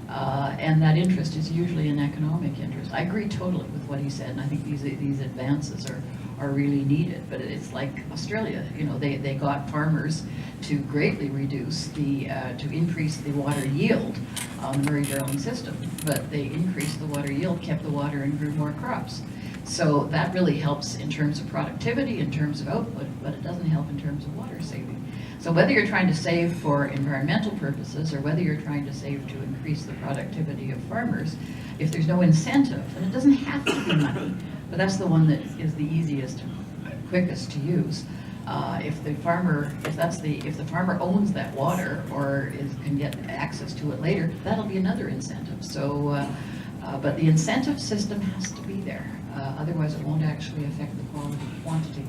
And that interest is usually an economic interest. I agree totally with what he said, and I think these advances are really needed. But it's like Australia, they got farmers to greatly reduce to increase the water yield on the Murray Darling system. But they increased the water yield, kept the water, and grew more crops. So that really helps in terms of productivity, in terms of output, but it doesn't help in terms of water saving. So whether you're trying to save for environmental purposes or whether you're trying to save to increase the productivity of farmers, if there's no incentive, and it doesn't have to be money, but that's the one that is the easiest, quickest to use. If the farmer owns that water or can get access to it later, that'll be another incentive. So, but the incentive system has to be there. Otherwise, it won't actually affect the quantity.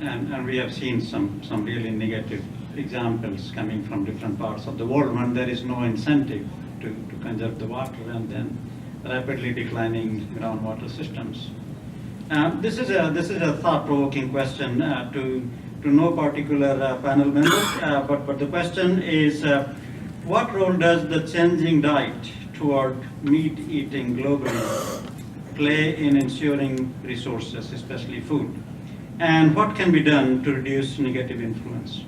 And we have seen some really negative examples coming from different parts of the world when there is no incentive to conserve the water and then rapidly declining groundwater systems. This is a thought-provoking question to no particular panel member, but the question is, what role does the changing diet toward meat eating globally play in ensuring resources, especially food? And what can be done to reduce negative influence?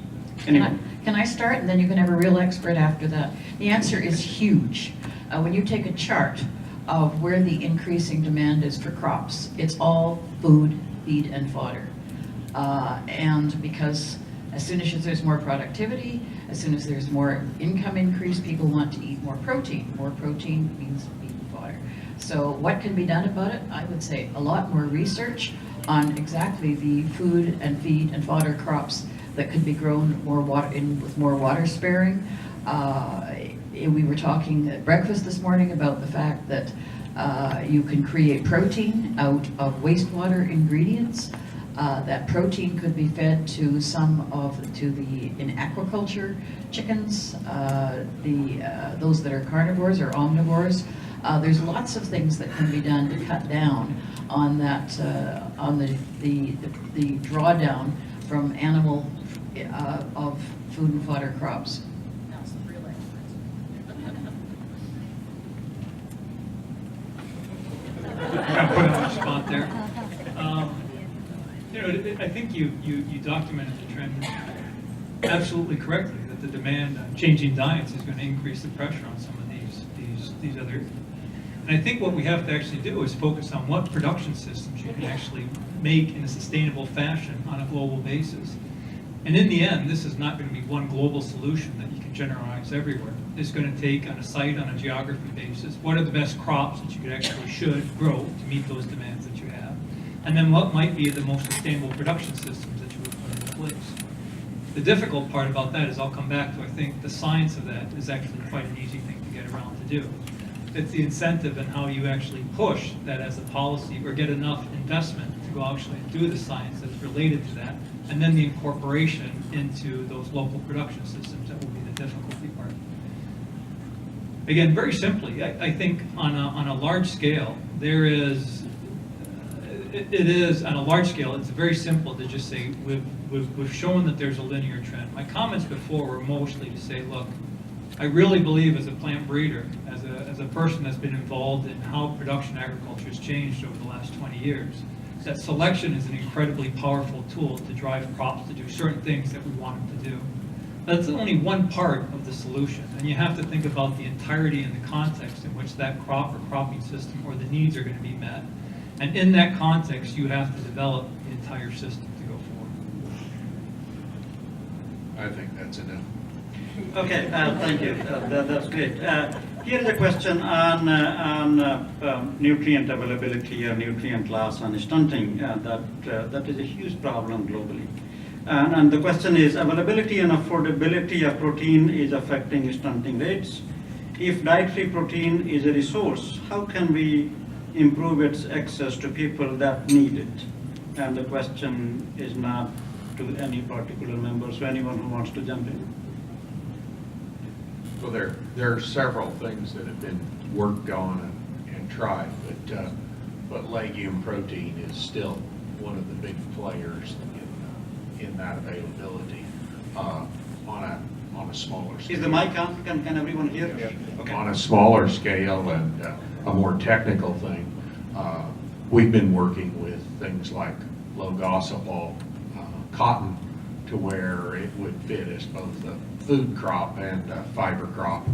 Anyway. Can I start, and then you can have a real expert after that? The answer is huge. When you take a chart of where the increasing demand is for crops, it's all food, feed, and fodder. And because as soon as there's more productivity, as soon as there's more income increase, people want to eat more protein. More protein means feed and fodder. So what can be done about it? I would say a lot more research on exactly the food and feed and fodder crops that could be grown with more water sparing. We were talking at breakfast this morning about the fact that you can create protein out of wastewater ingredients. That protein could be fed to in aquaculture chickens, those that are carnivores or omnivores. There's lots of things that can be done to cut down on that, on the drawdown from animal of food and fodder crops. I'm put on the spot there. I think you documented the trend absolutely correctly, that the demand on changing diets is going to increase the pressure on some of these other. And I think what we have to actually do is focus on what production systems you can actually make in a sustainable fashion on a global basis. And in the end, this is not going to be one global solution that you can generalize everywhere. It's going to take on a site, on a geography basis, what are the best crops that you could actually should grow to meet those demands that you have? And then what might be the most sustainable production systems that you would put into place? The difficult part about that is I'll come back to, I think the science of that is actually quite an easy thing to get around to do. It's the incentive and how you actually push that as a policy or get enough investment to go actually do the science that's related to that, and then the incorporation into those local production systems that will be the difficulty part. Again, very simply, I think on a large scale, there is, it is on a large scale, it's very simple to just say we've shown that there's a linear trend. My comments before were mostly to say, look, I really believe as a plant breeder, as a person that's been involved in how production agriculture has changed over the last 20 years, that selection is an incredibly powerful tool to drive crops to do certain things that we want them to do. That's only one part of the solution, and you have to think about the entirety and the context in which that crop or cropping system or the needs are going to be met. And in that context, you have to develop the entire system to go forward. I think that's enough. Okay, thank you. That's great. Here is a question on nutrient availability or nutrient loss and stunting. That is a huge problem globally. And the question is, availability and affordability of protein is affecting stunting rates. If dietary protein is a resource, how can we improve its access to people that need it? And the question is not to any particular member, so anyone who wants to jump in. Well, there are several things that have been worked on and tried, but legume protein is still one of the big players in that availability on a smaller scale. Is the mic on? Can everyone hear? Okay. On a smaller scale and a more technical thing, we've been working with things like low gossipol cotton to where it would fit as both a food crop and a fiber crop,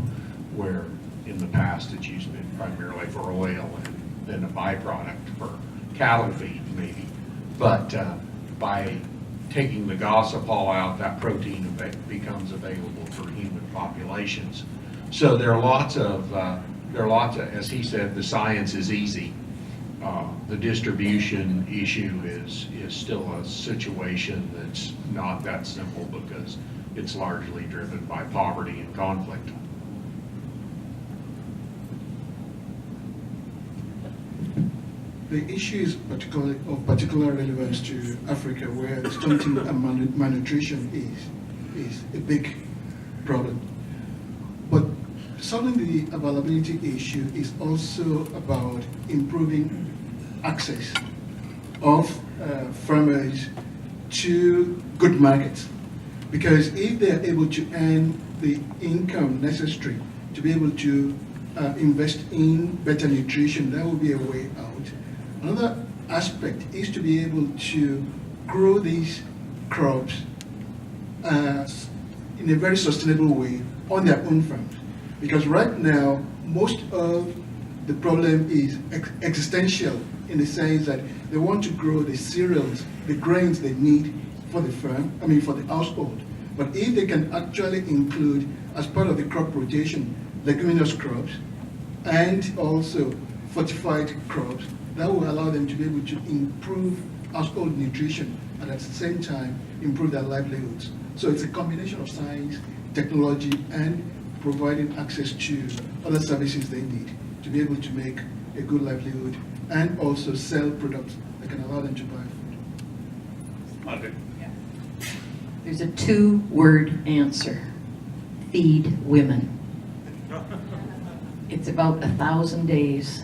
where in the past it's used primarily for oil and then a byproduct for cattle feed maybe. But by taking the gossipol out, that protein becomes available for human populations. So there are lots of, as he said, the science is easy. The distribution issue is still a situation that's not that simple because it's largely driven by poverty and conflict. The issues of particular relevance to Africa, where stunting and malnutrition is a big problem. But solving the availability issue is also about improving access of farmers to good markets. Because if they are able to earn the income necessary to be able to invest in better nutrition, that will be a way out. Another aspect is to be able to grow these crops in a very sustainable way on their own farms. Because right now, most of the problem is existential in the sense that they want to grow the cereals, the grains they need for the farm, for the household. But if they can actually include, as part of the crop rotation, leguminous crops and also fortified crops, that will allow them to be able to improve household nutrition and at the same time improve their livelihoods. So it's a combination of science, technology, and providing access to other services they need to be able to make a good livelihood and also sell products that can allow them to buy food. Okay. There's a two-word answer: feed women. It's about 1,000 days,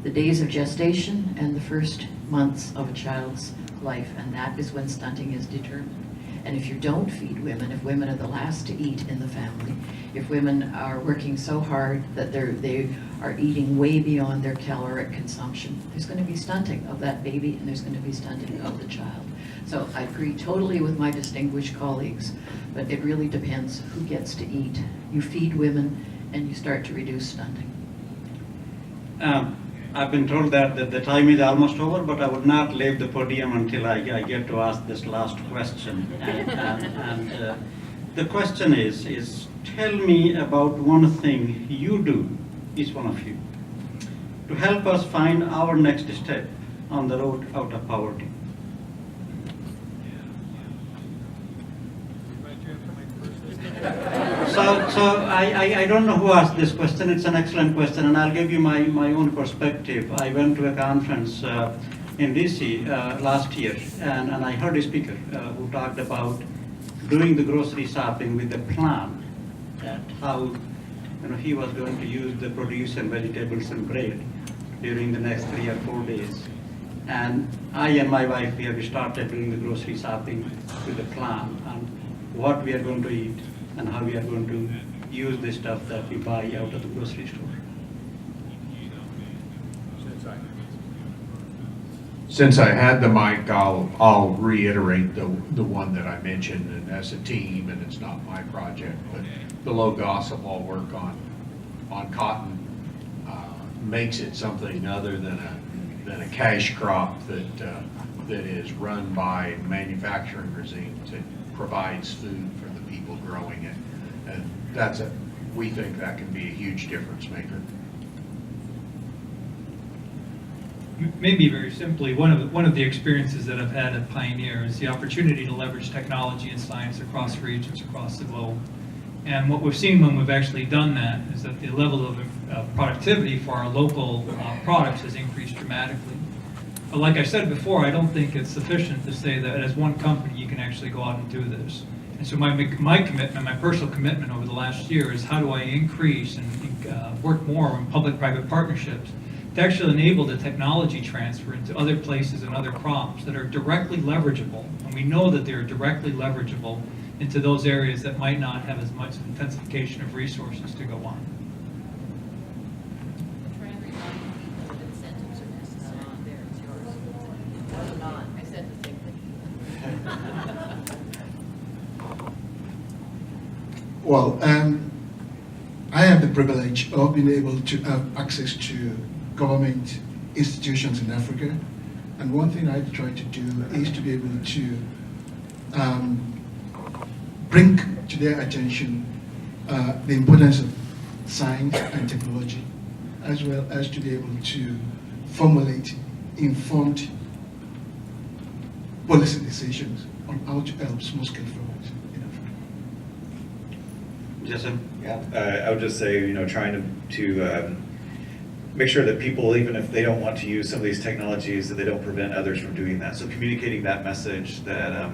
the days of gestation and the first months of a child's life, and that is when stunting is determined. And if you don't feed women, if women are the last to eat in the family, if women are working so hard that they are eating way beyond their caloric consumption, there's going to be stunting of that baby and there's going to be stunting of the child. So I agree totally with my distinguished colleagues, but it really depends who gets to eat. You feed women and you start to reduce stunting. I've been told that the time is almost over, but I would not leave the podium until I get to ask this last question. And the question is, tell me about one thing you do, each one of you, to help us find our next step on the road out of poverty. So I don't know who asked this question. It's an excellent question, and I'll give you my own perspective. I went to a conference in DC last year, and I heard a speaker who talked about doing the grocery shopping with a plan, that how he was going to use the produce and vegetables and bread during the next 3 or 4 days. And I and my wife, we have started doing the grocery shopping with a plan on what we are going to eat and how we are going to use the stuff that we buy out of the grocery store. Since I had the mic, I'll reiterate the one that I mentioned, and as a team, and it's not my project, but the low gossip all work on cotton makes it something other than a cash crop that is run by manufacturing regimes that provides food for the people growing it, and we think that can be a huge difference maker. Maybe very simply, one of the experiences that I've had at Pioneer is the opportunity to leverage technology and science across regions, across the globe. And what we've seen when we've actually done that is that the level of productivity for our local products has increased dramatically. But like I said before, I don't think it's sufficient to say that as one company you can actually go out and do this. And so my commitment, my personal commitment over the last year is how do I increase and work more in public-private partnerships to actually enable the technology transfer into other places and other crops that are directly leverageable. And we know that they're directly leverageable into those areas that might not have as much intensification of resources to go on. Well, I have the privilege of being able to have access to government institutions in Africa. And one thing I try to do is to be able to bring to their attention the importance of science and technology, as well as to be able to formulate informed policy decisions on how to help small-scale farmers in Africa. Jason? Yeah, I would just say, trying to make sure that people, even if they don't want to use some of these technologies, that they don't prevent others from doing that. So communicating that message that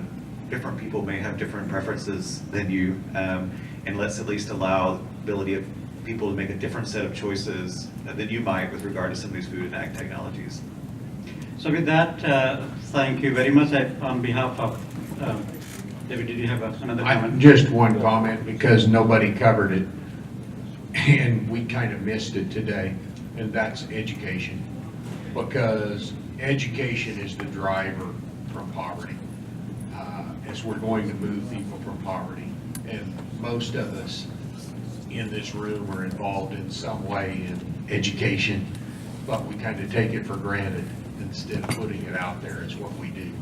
different people may have different preferences than you, and let's at least allow the ability of people to make a different set of choices than you might with regard to some of these food and ag technologies. So with that, thank you very much. On behalf of, David, did you have another comment? Just one comment, because nobody covered it, and we kind of missed it today, and that's education. Because education is the driver from poverty, as we're going to move people from poverty. And most of us in this room are involved in some way in education, but we kind of take it for granted instead of putting it out there as what we do.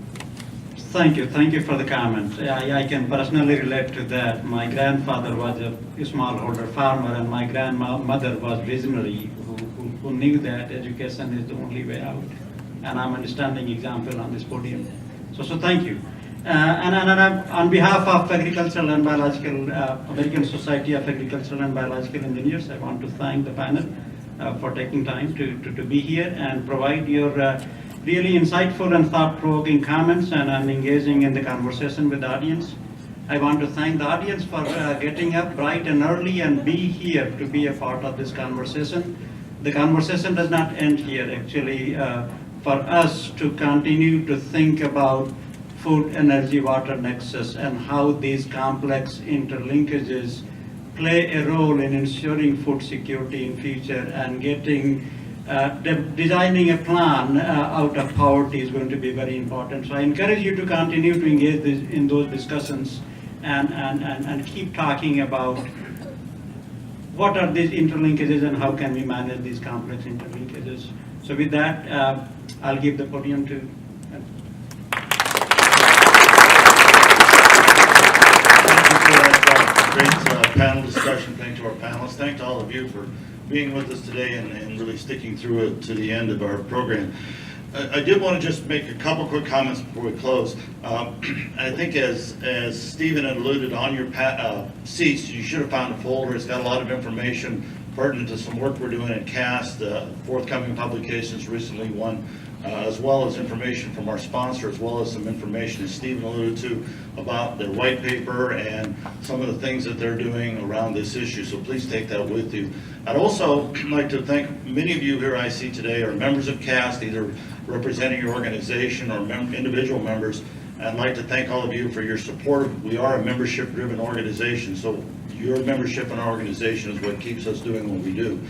Thank you for the comment. I can personally relate to that. My grandfather was a smallholder farmer, and my grandmother was visionary, who knew that education is the only way out. And I'm a standing example on this podium. So thank you. And on behalf of Agricultural and Biological, American Society of Agricultural and Biological Engineers, I want to thank the panel for taking time to be here and provide your really insightful and thought-provoking comments and engaging in the conversation with the audience. I want to thank the audience for getting up bright and early and be here to be a part of this conversation. The conversation does not end here. Actually, for us to continue to think about food, energy, water nexus and how these complex interlinkages play a role in ensuring food security in future and getting designing a plan out of poverty is going to be very important. So I encourage you to continue to engage in those discussions and keep talking about what are these interlinkages and how can we manage these complex interlinkages. So with that, I'll give the podium to. Great panel discussion. Thank to our panelists. Thank to all of you for being with us today and really sticking through it to the end of our program. I did want to just make a couple quick comments before we close. I think as Stephen had alluded, on your seats, you should have found a folder. It's got a lot of information pertinent to some work we're doing at CAST, forthcoming publications, recently one, as well as information from our sponsor, as well as some information, as Stephen alluded to, about their white paper and some of the things that they're doing around this issue. So please take that with you. I'd also like to thank many of you here I see today are members of CAST, either representing your organization or individual members. I'd like to thank all of you for your support. We are a membership-driven organization, so your membership in our organization is what keeps us doing what we do.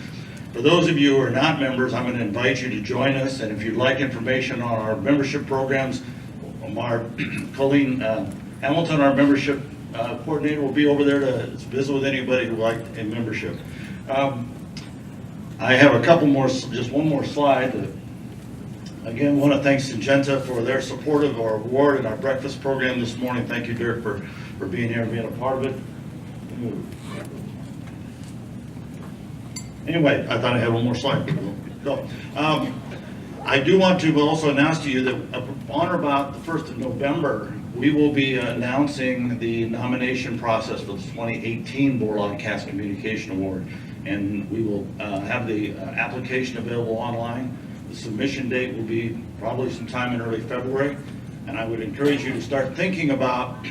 For those of you who are not members, I'm going to invite you to join us, and if you'd like information on our membership programs, our Colleen Hamilton, our membership coordinator, will be over there to visit with anybody who would like a membership. I have a couple more, just one more slide. Again, want to thank Syngenta for their support of our award and our breakfast program this morning. Thank you, Dirk, for being here and being a part of it. Anyway, I thought I had one more slide. Go. I do want to also announce to you that on or about the 1st of November, we will be announcing the nomination process for the 2018 Borlaug Cast Communication Award. And we will have the application available online. The submission date will be probably sometime in early February. And I would encourage you to start thinking about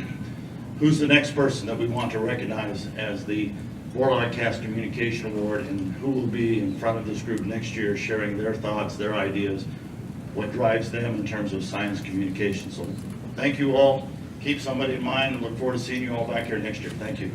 who's the next person that we want to recognize as the Borlaug Cast Communication Award, and who will be in front of this group next year sharing their thoughts, their ideas, what drives them in terms of science communication. So thank you all. Keep somebody in mind, and look forward to seeing you all back here next year. Thank you.